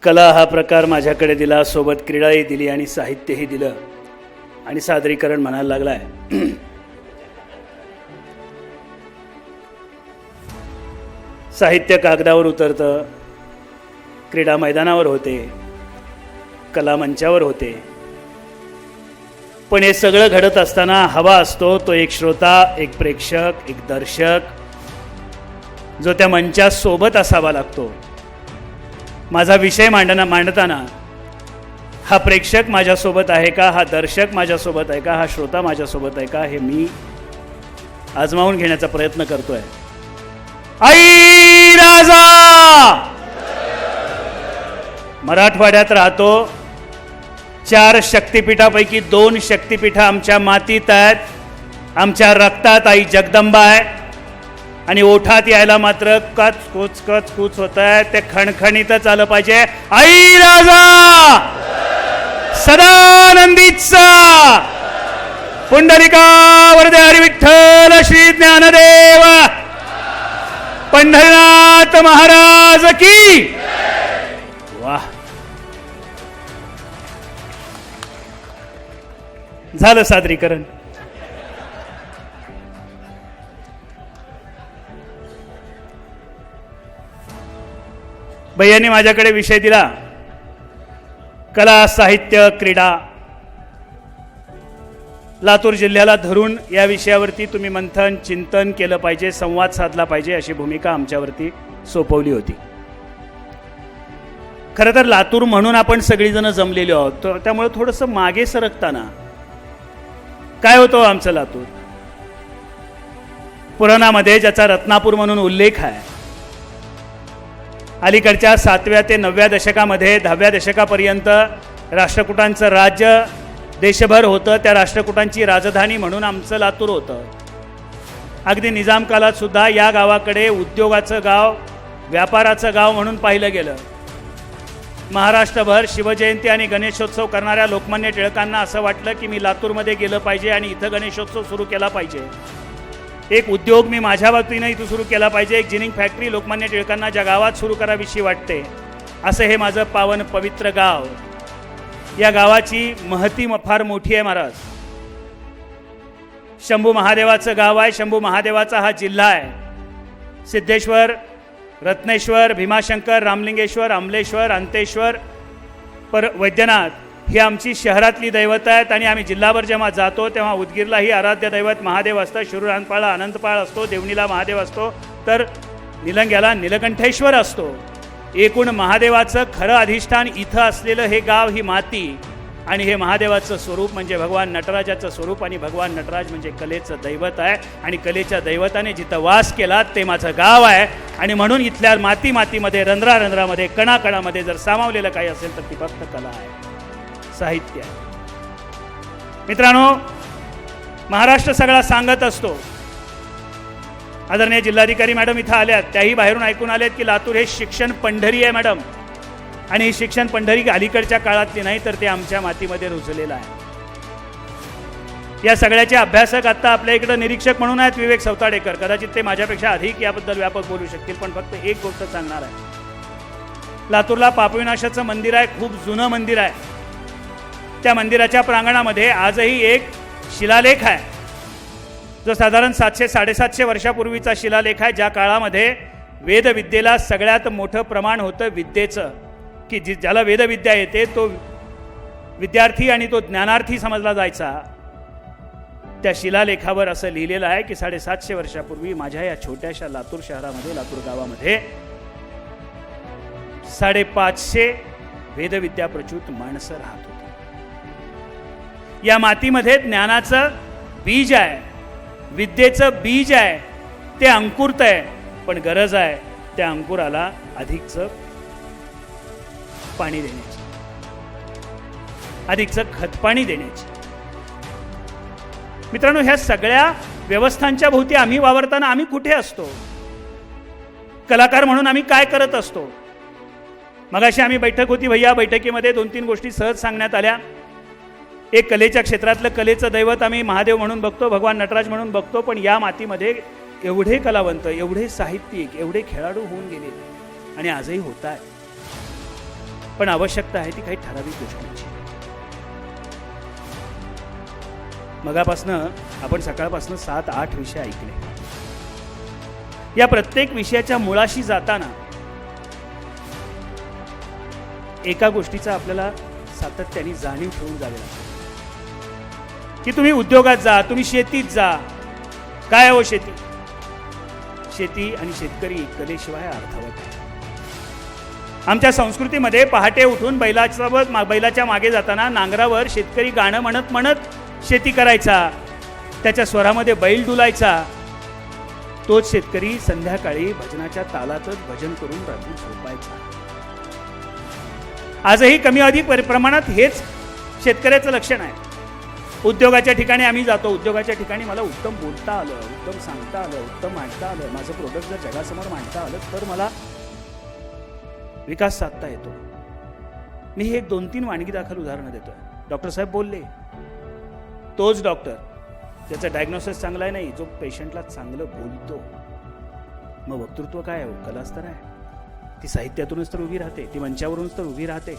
कला हा प्रकार माझ्याकडे दिला, सोबत क्रीडाही दिली आणि साहित्यही दिलं आणि सादरीकरण म्हणायला लागलाय. साहित्य कागदावर उतरतं, क्रीडा मैदानावर होते, कला मंचावर होते, पण हे सगळं घडत असताना हवा असतो तो एक श्रोता, एक प्रेक्षक, एक दर्शक जो त्या मंचासोबत असावा लागतो. माझा विषय मांडताना हा प्रेक्षक माझ्यासोबत आहे का, हा दर्शक माझ्यासोबत आहे का, हा श्रोता माझ्यासोबत आहे का, हे मी आजमावून घेण्याचा प्रयत्न करतोय. आई राजा मराठवाड्यात राहतो. 4 शक्तिपीठापैकी 2 शक्तिपीठ आमच्या मातीत आहेत, आमच्या रक्तात आई जगदंबा आहे आणि ओठात यायला मात्र कच कुच कच कुच होत आहे. ते खणखणीतच आलं पाहिजे. आई राजा सदानंदीचा पुंडलिका वरदे हरी विठ्ठल श्री ज्ञानदेव पंढरीनाथ महाराज की. वाह, झालं सादरीकरण. भैयांनी माझ्याकडे विषय दिला कला, साहित्य, क्रीडा. लातूर जिल्ह्याला धरून या विषयावरती तुम्ही मंथन चिंतन केलं पाहिजे, संवाद साधला पाहिजे अशी भूमिका आमच्यावरती सोपवली होती. खरं तर लातूर म्हणून आपण सगळीजण जमलेलो आहोत, त्यामुळे थोडंसं मागे सरकताना काय होतं आमचं लातूर. पुराणामध्ये ज्याचा रत्नापूर म्हणून उल्लेख आहे, अलीकडच्या 7व्या ते 9व्या दशकामध्ये 10व्या दशकापर्यंत राष्ट्रकुटांचं राज्य देशभर होतं. त्या राष्ट्रकुटांची राजधानी म्हणून आमचं लातूर होतं. अगदी निजाम काळात सुद्धा या गावाकडे उद्योगाचं गाव, व्यापाराचं गाव म्हणून पाहिलं गेलं. महाराष्ट्रभर शिवजयंती आणि गणेशोत्सव करणाऱ्या लोकमान्य टिळकांना असं वाटलं की मी लातूरमध्ये गेलं पाहिजे आणि इथं गणेशोत्सव सुरू केला पाहिजे. एक उद्योग मी माझ्या वतीनं इथं सुरू केला पाहिजे. एक जिनिंग फॅक्टरी लोकमान्य टिळकांना ज्या गावात सुरू करावीशी वाटते असं हे माझं पावन पवित्र गाव. या गावाची महती फार मोठी आहे महाराज. शंभू महादेवाचं गाव आहे. शंभू महादेवाचा हा जिल्हा आहे. सिद्धेश्वर, रत्नेश्वर, भीमाशंकर, रामलिंगेश्वर, अमलेश्वर, अंतेश्वर, वैद्यनाथ ही आमची शहरातली दैवत आहेत. आणि आम्ही जिल्हाभर जेव्हा जातो तेव्हा उदगीरलाही आराध्य दैवत महादेव असतं, शिरूरांपाळा अनंतपाळ असतो, देवणीला महादेव असतो, तर निलंग्याला निलकंठेश्वर असतो. एकूण महादेवाचं खरं अधिष्ठान इथं असलेलं हे गाव, ही माती आणि हे महादेवाचं स्वरूप म्हणजे भगवान नटराजाचं स्वरूप. आणि भगवान नटराज म्हणजे कलेचं दैवत आहे आणि कलेच्या दैवताने जिथं वास केला ते माझं गाव आहे. आणि म्हणून इथल्या मातीमध्ये, रंध्रामध्ये, कणाकणामध्ये जर सामावलेलं काही असेल तर ती फक्त कला आहे, साहित्य आहे. मित्रांनो, महाराष्ट्र सगळा सांगत असतो. आदरणीय जिल्हाधिकारी मॅडम इथं आल्यात, त्याही बाहेरून ऐकून आल्यात की लातूर हे शिक्षण पंढरी आहे मॅडम. आणि ही शिक्षण पंढरी अलीकडच्या काळातली नाही तर ते आमच्या मातीमध्ये रुजलेलं आहे. या सगळ्याचे अभ्यासक आता आपल्या इकडं निरीक्षक म्हणून आहेत विवेक सवताडेकर. कदाचित ते माझ्यापेक्षा अधिक याबद्दल व्यापक बोलू शकतील, पण फक्त एक गोष्ट सांगणार आहे. लातूरला पापविनाशाचं मंदिर आहे, खूप जुनं मंदिर आहे. त्या मंदिराच्या प्रांगणामध्ये आजही एक शिलालेख आहे जो साधारण 700-750 वर्षापूर्वीचा शिलालेख आहे, ज्या काळामध्ये वेदविद्येला सगळ्यात मोठं प्रमाण होतं विद्येचं, की ज्याला वेदविद्या येते तो विद्यार्थी आणि तो ज्ञानार्थी समजला जायचा. त्या शिलालेखावर असं लिहिलेलं आहे की 750 वर्षापूर्वी माझ्या या छोट्याशा लातूर शहरामध्ये, लातूर गावामध्ये 550 वेदविद्या प्रच्युत माणसं राहत होती. या मातीमध्ये ज्ञानाचं बीज आहे, विद्येचं बीज आहे, ते अंकुरत आहे. पण गरज आहे त्या अंकुराला अधिकचं पाणी देण्याची, अधिकचं खतपाणी देण्याची. मित्रांनो, ह्या सगळ्या व्यवस्थांच्या भोवती आम्ही वावरताना आम्ही कुठे असतो? कलाकार म्हणून आम्ही काय करत असतो? मगाशी आम्ही बैठक होती भैया, बैठकीमध्ये 2-3 गोष्टी सहज सांगण्यात आल्या. एक कलेच्या क्षेत्रातलं कलेचं दैवत आम्ही महादेव म्हणून बघतो, भगवान नटराज म्हणून बघतो, पण या मातीमध्ये एवढे कलावंत, एवढे साहित्यिक, एवढे खेळाडू होऊन गेले आणि आजही होत आहेत. पण आवश्यकता आहे ती काही ठराविक गोष्टींची. मगापासनं आपण सकाळपासनं 7-8 विषय ऐकले. या प्रत्येक विषयाच्या मुळाशी जाताना एका गोष्टीचा आपल्याला सातत्याने जाणीव ठेवून जावे लागते की तुम्ही उद्योगात जा, तुम्ही शेतीत जा. काय हो शेती? शेती आणि शेतकरी कलेशिवाय अर्थवत आहे. आमच्या संस्कृतीमध्ये पहाटे उठून बैलाच्या मागे जाताना नांगरावर शेतकरी गाणं म्हणत म्हणत शेती करायचा, त्याच्या स्वरामध्ये बैल डुलायचा. तोच शेतकरी संध्याकाळी भजनाच्या तालातच भजन करून रात्री झोपायचा. आजही कमी अधिक प्रमाणात हेच शेतकऱ्याचं लक्षण आहे. उद्योगाच्या ठिकाणी आम्ही जातो, उद्योगाच्या ठिकाणी मला उत्तम बोलता आलं, उत्तम सांगता आलं, उत्तम मांडता आलं, माझं प्रोडक्ट जर जगासमोर मांडता आलं तर मला विकास साधता येतो. मी हे 2-3 वानगी दाखल उदाहरणं देतोय. डॉक्टर साहेब बोलले, तोच डॉक्टर ज्याचं डायग्नोसिस चांगलं आहे नाही, जो पेशंटला चांगलं बोलतो. मग वक्तृत्व काय आहे? कलाच तर आहे. ती साहित्यातूनच तर उभी राहते, ती मंचावरूनच तर उभी राहते.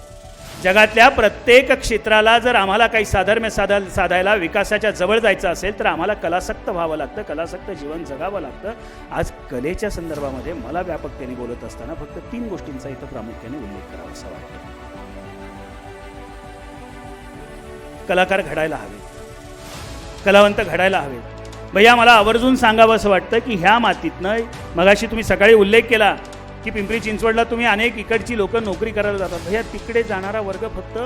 जगातल्या प्रत्येक क्षेत्राला जर आम्हाला काही साधर्म्य साधायला विकासाच्या जवळ जायचं असेल तर आम्हाला कलासक्त व्हावं लागतं, कलासक्त जीवन जगावं लागतं. आज कलेच्या संदर्भामध्ये मला व्यापकतेने बोलत असताना फक्त 3 गोष्टींचा इथं प्रामुख्याने उल्लेख करावा असं वाटतं. कलाकार घडायला हवे, कलावंत घडायला हवे. भैया मला आवर्जून सांगावं असं वाटतं की ह्या मातीतनं, मगाशी तुम्ही सकाळी उल्लेख केला की पिंपरी चिंचवडला तुम्ही अनेक इकडची लोक नोकरी करायला जातात. भैया तिकडे जाणारा वर्ग फक्त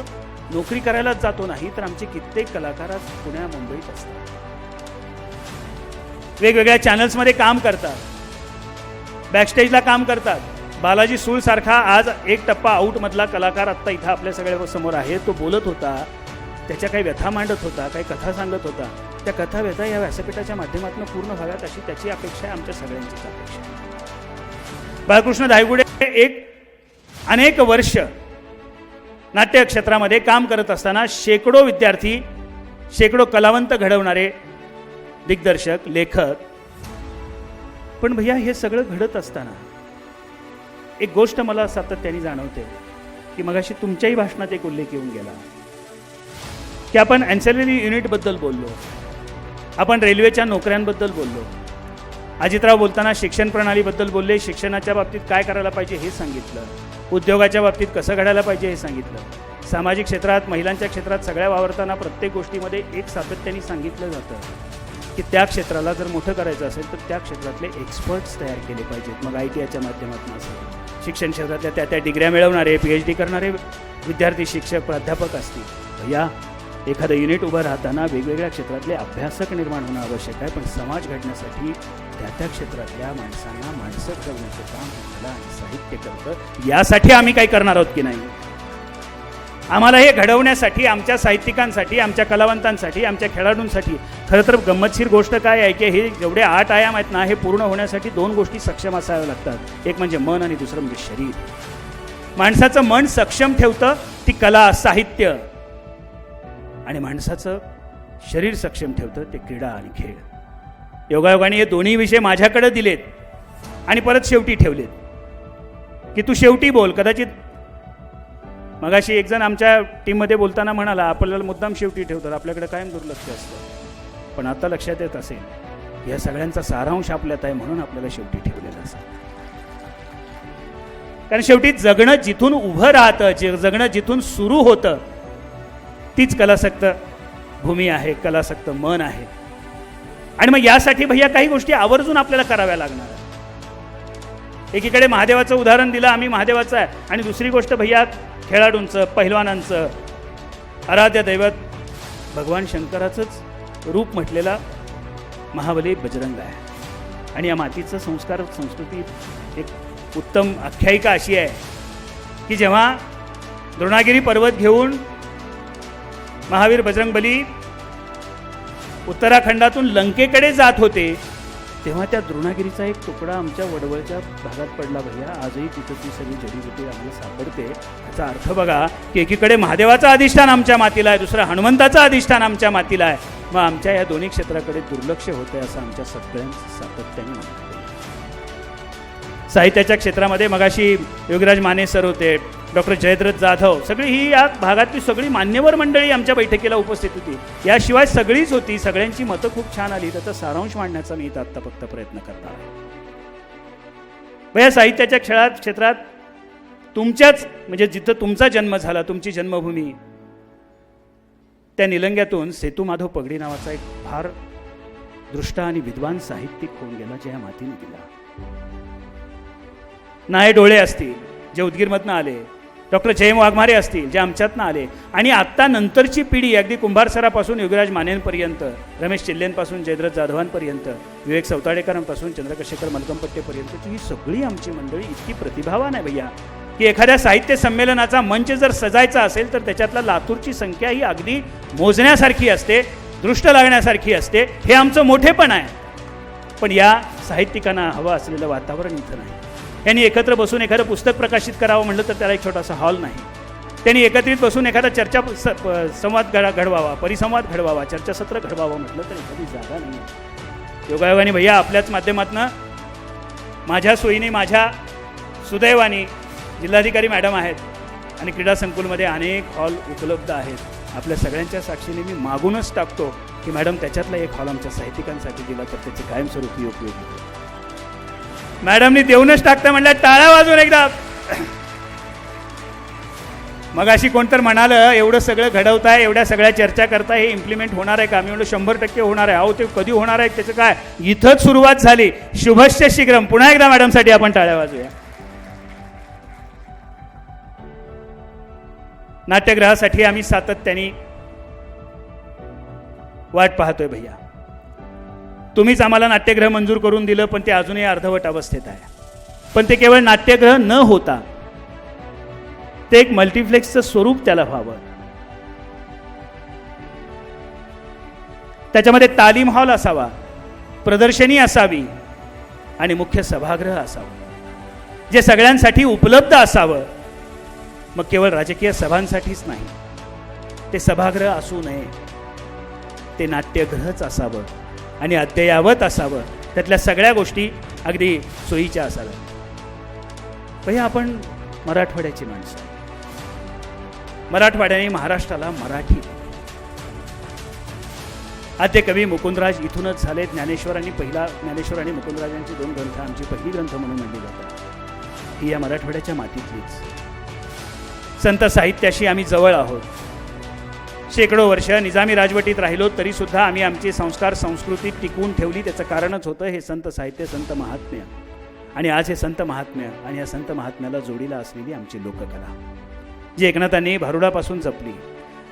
नोकरी करायलाच जातो नाही, तर आमचे कित्येक कलाकार आज पुण्या मुंबईत असतात, वेगवेगळ्या चॅनल्समध्ये काम करतात, बॅकस्टेजला काम करतात. बालाजी सूळ सारखा आज 1 टप्पा आउट मधला कलाकार आत्ता इथं आपल्या सगळ्या समोर आहे. तो बोलत होता, त्याच्या काही व्यथा मांडत होता, काही कथा सांगत होता. त्या कथा व्यथा या व्यासपीठाच्या माध्यमातून पूर्ण व्हाव्यात अशी त्याची अपेक्षा आहे, आमच्या सगळ्यांचीच अपेक्षा आहे. बाळकृष्ण धायगुडे अनेक वर्ष नाट्य क्षेत्रामध्ये काम करत असताना शेकडो विद्यार्थी, शेकडो कलावंत घडवणारे दिग्दर्शक, लेखक. पण भैया हे सगळं घडत असताना एक गोष्ट मला सातत्याने जाणवते की मगाशी तुमच्याही भाषणात एक उल्लेख येऊन गेला की आपण ॲन्सेलरी युनिटबद्दल बोललो, आपण रेल्वेच्या नोकऱ्यांबद्दल बोललो. अजितराव बोलताना शिक्षण प्रणालीबद्दल बोलले, शिक्षणाच्या बाबतीत काय करायला पाहिजे हे सांगितलं, उद्योगाच्या बाबतीत कसं घडायला पाहिजे हे सांगितलं, सामाजिक क्षेत्रात, महिलांच्या क्षेत्रात सगळ्या वावरताना प्रत्येक गोष्टीमध्ये एक सातत्याने सांगितलं जातं की त्या क्षेत्राला जर मोठं करायचं असेल तर त्या क्षेत्रातले एक्सपर्ट्स तयार केले पाहिजेत. मग ITIच्या माध्यमातून असेल, शिक्षण क्षेत्रातल्या त्या डिग्र्या मिळवणारे, PhD करणारे विद्यार्थी, शिक्षक, प्राध्यापक असतील. भैया एखादं युनिट उभं राहताना वेगवेगळ्या क्षेत्रातले अभ्यासक निर्माण होणं आवश्यक आहे, पण समाज घडण्यासाठी त्या क्षेत्रातल्या माणसांना माणसं ठरवण्याचं काम कला आणि साहित्य करतं. यासाठी आम्ही काही करणार आहोत की नाही? आम्हाला हे घडवण्यासाठी, आमच्या साहित्यिकांसाठी, आमच्या कलावंतांसाठी, आमच्या खेळाडूंसाठी खरं तर गंमतशीर गोष्ट काय आहे की हे जेवढे 8 आयाम आहेत ना, हे पूर्ण होण्यासाठी 2 गोष्टी सक्षम असाव्या लागतात. एक म्हणजे मन आणि दुसरं म्हणजे शरीर. माणसाचं मन सक्षम ठेवतं ती कला, साहित्य, आणि माणसाचं शरीर सक्षम ठेवतं ते क्रीडा आणि खेळ. योगायोगाने हे दोन्ही विषय माझ्याकडे दिलेत आणि परत शेवटी ठेवलेत की तू शेवटी बोल. कदाचित मगाशी एक जण आमच्या टीममध्ये बोलताना म्हणाला, आपल्याला मुद्दाम शेवटी ठेवतात, आपल्याकडे कायम दुर्लक्ष असतं. पण आता लक्षात येत असेल या सगळ्यांचा सारांश आपल्यात आहे म्हणून आपल्याला शेवटी ठेवलेलं असेल. कारण शेवटी जगणं जिथून उभं राहतं, जगणं जिथून सुरू होतं तीच कलासक्त भूमी आहे, कलासक्त मन आहे. आणि मग यासाठी भैया काही गोष्टी आवर्जून आपल्याला कराव्या लागणार. एकीकडे महादेवाचं उदाहरण दिलं, आम्ही महादेवाचं आहे, आणि दुसरी गोष्ट भैया खेळाडूंचं, पहिलवानांचं आराध्य दैवत भगवान शंकराचंच रूप म्हटलेला महाबली बजरंग आहे. आणि या मातीचं संस्कार, संस्कृती एक उत्तम आख्यायिका अशी आहे की जेव्हा द्रोणागिरी पर्वत घेऊन महावीर बजरंगबली उत्तराखंडातून लंकेकडे जात होते तेव्हा त्या द्रोणागिरीचा एक तुकडा आमच्या वडवळच्या भागात पडला. भैया आजही तिथं ती सगळी जडीबुटी आम्हाला सापडते. याचा अर्थ बघा की एकीकडे महादेवाचं अधिष्ठान आमच्या मातीला आहे, दुसरं हनुमंताचं अधिष्ठान आमच्या मातीला आहे. मग आमच्या या दोन्ही क्षेत्राकडे दुर्लक्ष होतंय असं आमच्या सगळ्यांचं सातत्याने म्हणतं. साहित्याच्या क्षेत्रामध्ये मगाशी योगीराज माने सर होते, डॉक्टर जयद्रथ जाधव, सगळी ही या भागातली सगळी मान्यवर मंडळी आमच्या बैठकीला उपस्थित होती. याशिवाय सगळीच होती. सगळ्यांची मतं खूप छान आली. त्याचा सारांश मांडण्याचा मी इथं आत्ता फक्त प्रयत्न करणार आहे. या साहित्याच्या क्षेत्रात तुमच्याच म्हणजे जिथं तुमचा जन्म झाला, तुमची जन्मभूमी, त्या निलंग्यातून सेतू माधव पगडी नावाचा एक फार दृष्ट आणि विद्वान साहित्यिक होऊन गेला, जे या मातीने दिला. नाहे डोळे असतील जे उदगीरमधनं आले, डॉक्टर जयम वाघमारे असतील जे आमच्यातनं आले, आणि आत्ता नंतरची पिढी अगदी कुंभार सरापासून योगीराज मानेंपर्यंत, रमेश चिल्लेंपासून जयद्रथ जाधवांपर्यंत, विवेक सवताडेकरांपासून चंद्रशेखर मलकमपट्टेपर्यंतची ही सगळी आमची मंडळी इतकी प्रतिभावान आहे भैया, की एखाद्या साहित्य संमेलनाचा मंच जर सजायचा असेल तर त्याच्यातला लातूरची संख्या ही अगदी मोजण्यासारखी असते, दृष्ट लागण्यासारखी असते. हे आमचं मोठेपण आहे. पण या साहित्यिकांना हवं असलेलं वातावरण इथं नाही. यांनी एकत्र बसून एखादं पुस्तक प्रकाशित करावं म्हटलं तर त्याला एक छोटासा हॉल नाही. त्यांनी एकत्रित बसून एखादा चर्चा संवाद घडवावा, परिसंवाद घडवावा, चर्चासत्र घडवावं म्हटलं तर एखादी जागा नाही. योगायोगाने भैया आपल्याच माध्यमातून माझ्या सोयीने, माझ्या सुदैवाने जिल्हाधिकारी मॅडम आहेत आणि क्रीडा संकुलमध्ये अनेक हॉल उपलब्ध आहेत. आपल्या सगळ्यांच्या साक्षीने मी मागूनच टाकतो की मॅडम त्याच्यातला एक हॉल आमच्या साहित्यिकांसाठी दिला तर त्याचे कायमस्वरूपी उपयोग होतो. मॅडमनी देऊनच टाकतं म्हणलं टाळ्या वाजवून एकदा. मग अशी कोणतर म्हणालं एवढं सगळं घडवताय, एवढ्या सगळ्या चर्चा करताय, हे इम्प्लिमेंट होणार आहे का? मी म्हणलं 100% होणार आहे. अहो ते कधी होणार आहे त्याचं काय, इथंच सुरुवात झाली. शुभश्य शीघ्रम. पुन्हा एकदा मॅडमसाठी आपण टाळ्या वाजूया. नाट्यगृहासाठी आम्ही सातत्याने वाट पाहतोय भैया. तुम्हीच आम्हाला नाट्यगृह मंजूर करून दिलं, पण ते अजूनही अर्धवट अवस्थेत आहे. पण ते केवळ नाट्यगृह न होता ते एक मल्टिप्लेक्सचं स्वरूप त्याला व्हावं. त्याच्यामध्ये तालीम हॉल असावा, प्रदर्शनी असावी आणि मुख्य सभागृह असावं, जे सगळ्यांसाठी उपलब्ध असावं. मग केवळ राजकीय सभांसाठीच नाही, ते सभागृह असू नये, ते नाट्यगृहच असावं आणि अद्ययावत असावं. त्यातल्या सगळ्या गोष्टी अगदी सोयीच्या असाव्यात. भैया आपण मराठवाड्याची माणसं, मराठवाड्याने महाराष्ट्राला मराठी. आद्य कवी मुकुंदराज इथूनच झाले. ज्ञानेश्वर आणि मुकुंदराजांची 2 ग्रंथ आमची पहिली ग्रंथ म्हणून म्हणली जातात. ही या मराठवाड्याच्या मातीतलीच. संत साहित्याशी आम्ही जवळ आहोत. शेकडो वर्ष निजामी राजवटीत राहिलो तरी सुद्धा आम्ही आमचे संस्कार संस्कृती टिकवून ठेवली. त्याचं कारणच होतं हे संत साहित्य, संत महात्म्य. आणि आज हे संत महात्म्य आणि या संत महात्म्याला जोडीला असलेली आमची लोककला, जी एकनाथांनी भारुडापासून जपली.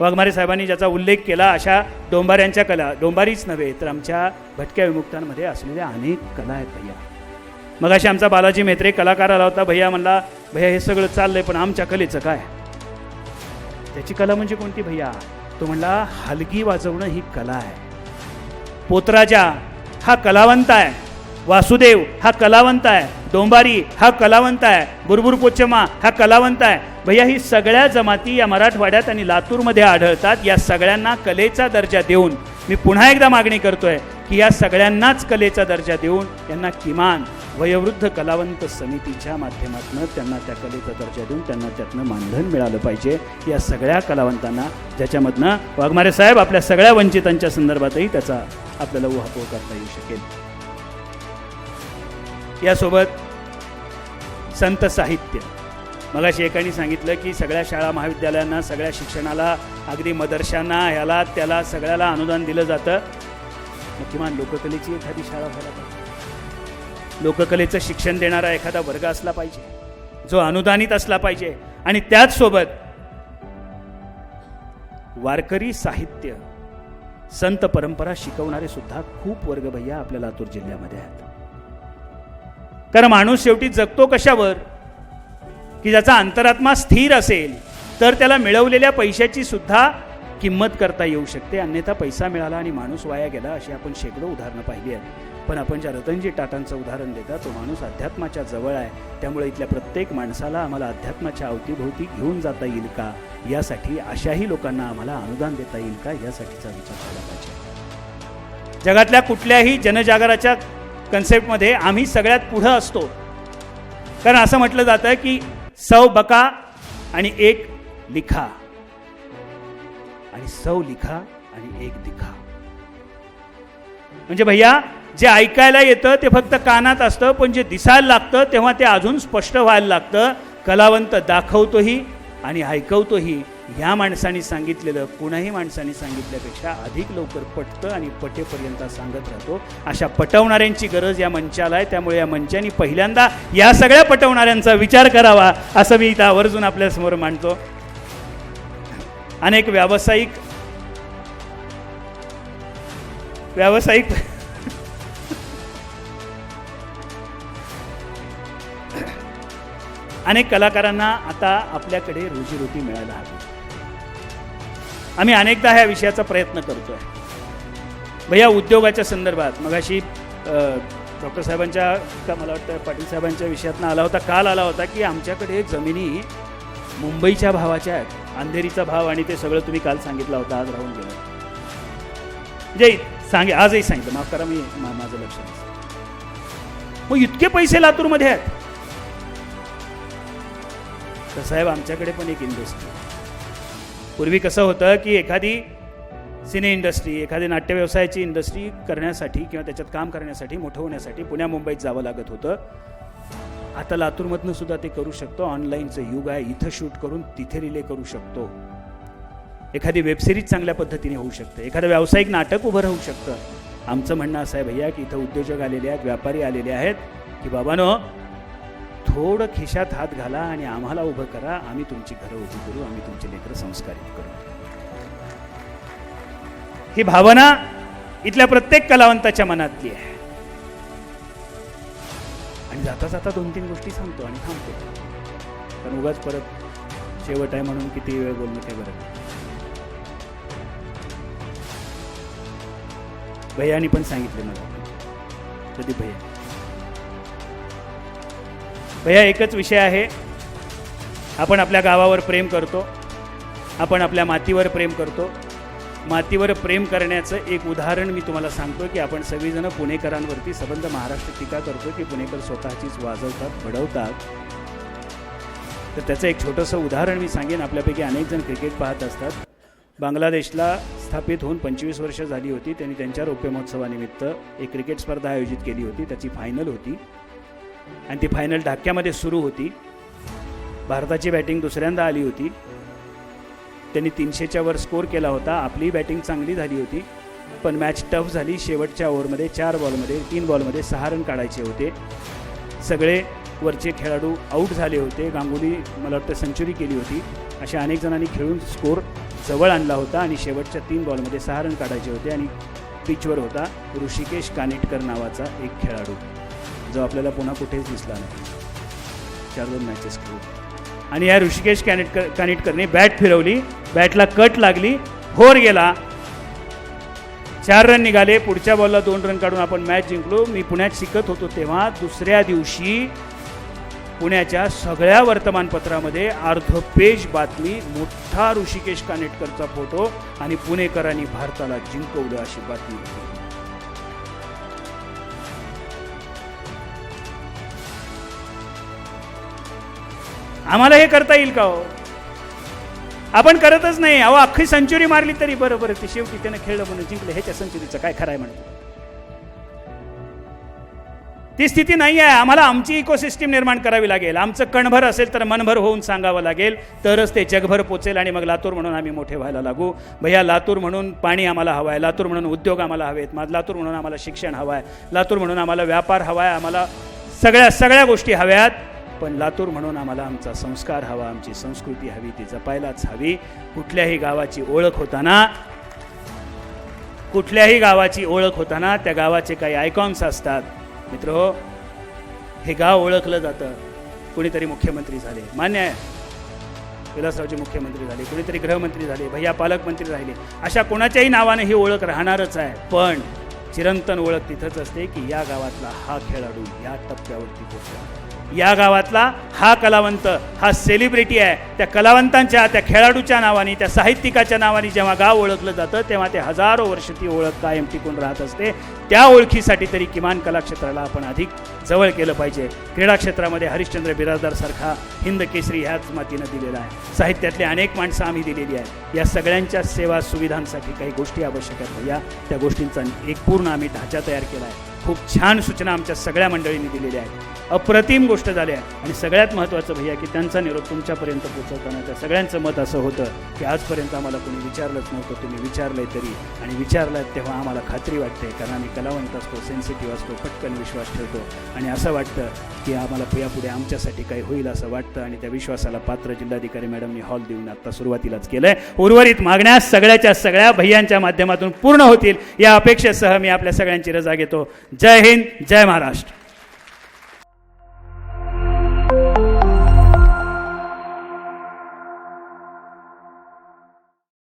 वाघमारे साहेबांनी ज्याचा उल्लेख केला, अशा डोंबाऱ्यांच्या कला, डोंबारीच नव्हे तर आमच्या भटक्या विमुक्तांमध्ये असलेल्या अनेक कला आहेत भैया. मग अशी आमचा बालाजी मेत्रे कलाकार आला होता. भैया म्हणला, भैया हे सगळं चाललंय पण आमच्या कलेचं काय? त्याची कला म्हणजे कोणती भैया? तो म्हणला, हलगी वाजवणं ही कला आहे. पोतराजा हा कलावंत आहे, वासुदेव हा कलावंत आहे, डोंबारी हा कलावंत आहे, बुरबुर पोचमा हा कलावंत आहे. भैया ही सगळ्या जमाती या मराठवाड्यात आणि लातूरमध्ये आढळतात. या सगळ्यांना कलेचा दर्जा देऊन मी पुन्हा एकदा मागणी करतोय की या सगळ्यांनाच कलेचा दर्जा देऊन यांना किमान वयोवृद्ध कलावंत समितीच्या माध्यमातून त्यांना त्या कलेचा दर्जा देऊन त्यांना त्यातनं मानधन मिळालं पाहिजे. या सगळ्या कलावंतांना, ज्याच्यामधनं वाघमारे साहेब आपल्या सगळ्या वंचितांच्या संदर्भातही त्याचा आपल्याला उहापोह करता येऊ शकेल. यासोबत संत साहित्य. मगाशी एकाने सांगितलं की सगळ्या शाळा महाविद्यालयांना, सगळ्या शिक्षणाला, अगदी मदरशांना, ह्याला त्याला सगळ्याला अनुदान दिलं जातं. मग किमान लोककलेची एखादी शाळा व्हायला पाहिजे. लोककलेचं शिक्षण देणारा एखादा वर्ग असला पाहिजे, जो अनुदानित असला पाहिजे. आणि त्याचसोबत वारकरी साहित्य, संत परंपरा शिकवणारे सुद्धा खूप वर्ग भैया आपल्या लातूर जिल्ह्यामध्ये आहेत. कारण माणूस शेवटी जगतो कशावर? की ज्याचा अंतरात्मा स्थिर असेल तर त्याला मिळवलेल्या पैशाची सुद्धा किंमत करता येऊ शकते. अन्यथा पैसा मिळाला आणि माणूस वाया गेला, अशी आपण शेकडो उदाहरणं पाहिली आहेत. पण आपण ज्या रतनजी टाटांचं उदाहरण देता, तो माणूस अध्यात्माच्या जवळ आहे. त्यामुळे इथल्या प्रत्येक माणसाला आम्हाला अध्यात्माच्या अवतीभोवती घेऊन जाता येईल का, यासाठी अशाही लोकांना आम्हाला अनुदान देता येईल का, यासाठीचा विचार केला पाहिजे. जगातल्या कुठल्याही जनजागराच्या कन्सेप्टमध्ये आम्ही सगळ्यात पुढं असतो. कारण असं म्हटलं जातं की 100 बका आणि 1 लिखा आणि 100 लिखा आणि 1 दिखा. म्हणजे भैया जे ऐकायला येतं ते फक्त कानात असतं, पण जे दिसायला लागतं तेव्हा ते अजून स्पष्ट व्हायला लागतं. कलावंत दाखवतोही आणि ऐकवतोही. ह्या माणसांनी सांगितलेलं कुणाही माणसांनी सांगितल्यापेक्षा अधिक लवकर पटतं आणि पटेपर्यंत सांगत राहतो. अशा पटवणाऱ्यांची गरज या मंचाला आहे. त्यामुळे या मंचाने पहिल्यांदा या सगळ्या पटवणाऱ्यांचा विचार करावा असं मी इथं आवर्जून आपल्यासमोर मांडतो. अनेक व्यावसायिक अनेक कलाकारांना आता आपल्याकडे रोजीरोटी मिळायला हवी. आम्ही अनेकदा ह्या विषयाचा प्रयत्न करतोय. भैया उद्योगाच्या संदर्भात मगाशी डॉक्टर साहेबांच्या मला वाटतं पाटील साहेबांच्या विषयातनं आला होता, काल आला होता की आमच्याकडे जमिनी मुंबईच्या भावाच्या आहेत. अंधेरीचा भाव आणि ते सगळं तुम्ही काल सांगितलं होतं, आज राहून गेलं. आजही सांगितलं, माफ करा, माझं लक्ष नसतं. मग इतके पैसे लातूरमध्ये आहेत. तर साहेब आमच्याकडे पण एक इंडस्ट्री. पूर्वी कसं होतं की एखादी सिने इंडस्ट्री, एखादी नाट्य व्यवसायाची इंडस्ट्री करण्यासाठी किंवा त्याच्यात काम करण्यासाठी, मोठं होण्यासाठी पुण्या मुंबईत जावं लागत होतं. आता लातूरमधनं सुद्धा ते करू शकतो. ऑनलाईनचं युग आहे. इथं शूट करून तिथे रिले करू शकतो. एखादी वेबसिरीज चांगल्या पद्धतीने होऊ शकते. एखादं व्यावसायिक नाटक उभं राहू शकतं. आमचं म्हणणं असं आहे भैया की इथं उद्योजक आलेले आहेत, व्यापारी आलेले आहेत की बाबांनो थोडं खिशात हात घाला आणि आम्हाला उभं करा. आम्ही तुमची घरं उभी करू, आम्ही तुमचे लेकरं संस्कारित करू. ही भावना इथल्या प्रत्येक कलावंताच्या मनातली आहे. आणि जाता जाता 2-3 गोष्टी सांगतो आणि थांबतो, कारण उगाच परत शेवट आहे म्हणून किती वेळ बोलणं ते बरं. भैयानी पण सांगितले मला, प्रदीप भैया एकच विषय आहे. आपण आपल्या गावावर प्रेम करतो, आपण आपल्या मातीवर प्रेम करतो. मातीवर प्रेम करण्याचं एक उदाहरण मी तुम्हाला सांगतो की आपण सगळीजणं पुणेकरांवरती सबंध महाराष्ट्र टीका करतो की पुणेकर स्वतःचीच वाजवतात, बडवतात. तर त्याचं एक छोटंसं उदाहरण मी सांगेन. आपल्यापैकी अनेक जण क्रिकेट पाहत असतात. बांगलादेशला स्थापित होऊन 25 वर्ष झाली होती. त्यांनी त्यांच्या रौप्य महोत्सवानिमित्त एक क्रिकेट स्पर्धा आयोजित केली होती. त्याची फायनल होती आणि ती फायनल ढाक्यामध्ये सुरू होती. भारताची बॅटिंग दुसऱ्यांदा आली होती. त्यांनी 300च्या वर स्कोर केला होता. आपली बॅटिंग चांगली झाली होती, पण मॅच टफ झाली. शेवटच्या ओव्हरमध्ये 3 बॉलमध्ये 6 रन काढायचे होते. सगळे वरचे खेळाडू आऊट झाले होते. गांगुली मला वाटतं सेंचुरी केली होती. अशा अनेक जणांनी खेळून स्कोर जवळ आणला होता आणि शेवटच्या 3 बॉलमध्ये 6 रन काढायचे होते. आणि पिचवर होता ऋषिकेश कानिटकर नावाचा एक खेळाडू, जो आपल्याला पुन्हा कुठेच दिसला नाही. 4-2 मॅचेस खेळून. आणि या ऋषिकेश कानिटकरने बॅट फिरवली, बॅटला कट लागली, होर गेला. 4 रन निघाले. पुढच्या बॉलला 2 रन काढून आपण मॅच जिंकलो. मी पुण्यात शिकत होतो तेव्हा दुसऱ्या दिवशी पुण्याच्या सगळ्या वर्तमानपत्रामध्ये अर्धपेज बातमी, मोठा ऋषिकेश कानिटकरचा फोटो आणि पुणेकरांनी भारताला जिंकवलं अशी बातमी होती. आम्हाला हे करता येईल का हो? आपण करतच नाही. अहो अख्खी सेंचुरी मारली तरी बरोबर ते शेवटी त्यानं खेळलं म्हणून जिंकलं. ह्याच्या सेंचुरीचं काय खरं आहे म्हणतो? ती स्थिती नाही आहे. आम्हाला आमची इकोसिस्टीम निर्माण करावी लागेल. आमचं कणभर असेल तर मनभर होऊन सांगावं लागेल, तरच ते जगभर पोचेल. आणि मग लातूर म्हणून आम्ही मोठे व्हायला लागू. भैया लातूर म्हणून पाणी आम्हाला हवं आहे, लातूर म्हणून उद्योग आम्हाला हवेत, लातूर म्हणून आम्हाला शिक्षण हवं आहे, लातूर म्हणून आम्हाला व्यापार हवा आहे, आम्हाला सगळ्या गोष्टी हव्यात. पण लातूर म्हणून आम्हाला आमचा संस्कार हवा, आमची संस्कृती हवी, ती जपायलाच हवी. कुठल्याही गावाची ओळख होताना त्या गावाचे काही आयकॉन्स असतात. मित्रहो, हे गाव ओळखलं जातं. कुणीतरी मुख्यमंत्री झाले, मान्य आहे, विलासरावचे मुख्यमंत्री झाले, कुणीतरी गृहमंत्री झाले, भैया पालकमंत्री राहिले, अशा कोणाच्याही नावाने ही ओळख राहणारच आहे. पण चिरंतन ओळख तिथंच असते की या गावातला हा खेळाडू या टप्प्यावरती पोहोचला. या गावातला हा कलावंत, हा सेलिब्रिटी आहे. त्या कलावंतांच्या, त्या खेळाडूच्या नावाने, त्या साहित्यिकाच्या नावाने जेव्हा गाव ओळखलं जातं तेव्हा ते हजारो वर्ष ती ओळख कायम टिकून राहत असते. त्या ओळखीसाठी तरी किमान कलाक्षेत्राला आपण अधिक जवळ केलं पाहिजे. क्रीडा क्षेत्रामध्ये हरिश्चंद्र बिराजदारसारखा हिंद केसरी ह्याच मातीनं दिलेला आहे. साहित्यातले अनेक माणसं आम्ही दिलेली आहेत. या सगळ्यांच्या सेवा सुविधांसाठी काही गोष्टी आवश्यक आहेत भैया. त्या गोष्टींचा एक पूर्ण आम्ही ढाचा तयार केला आहे. खूप छान सूचना आमच्या सगळ्या मंडळींनी दिलेल्या आहेत. अप्रतिम गोष्ट झाली आहे. आणि सगळ्यात महत्त्वाचं भैया की त्यांचा निरोप तुमच्यापर्यंत पोहोचवताना त्या सगळ्यांचं मत असं होतं की आजपर्यंत आम्हाला कोणी विचारलंच नव्हतं, तुम्ही विचारलंय तरी, आणि विचारलं तेव्हा आम्हाला खात्री वाटते. कारण आम्ही कलावंत असतो, सेन्सिटिव्ह असतो, पटकन विश्वास ठेवतो आणि असं वाटतं की आम्हाला यापुढे आमच्यासाठी काही होईल असं वाटतं. आणि त्या विश्वासाला पात्र जिल्हाधिकारी मॅडमनी हॉल देऊन आत्ता सुरुवातीलाच केलं आहे. उर्वरित मागण्या सगळ्याच्या सगळ्या भैयांच्या माध्यमातून पूर्ण होतील या अपेक्षेसह मी आपल्या सगळ्यांची रजा घेतो. जय हिंद, जय महाराष्ट्र.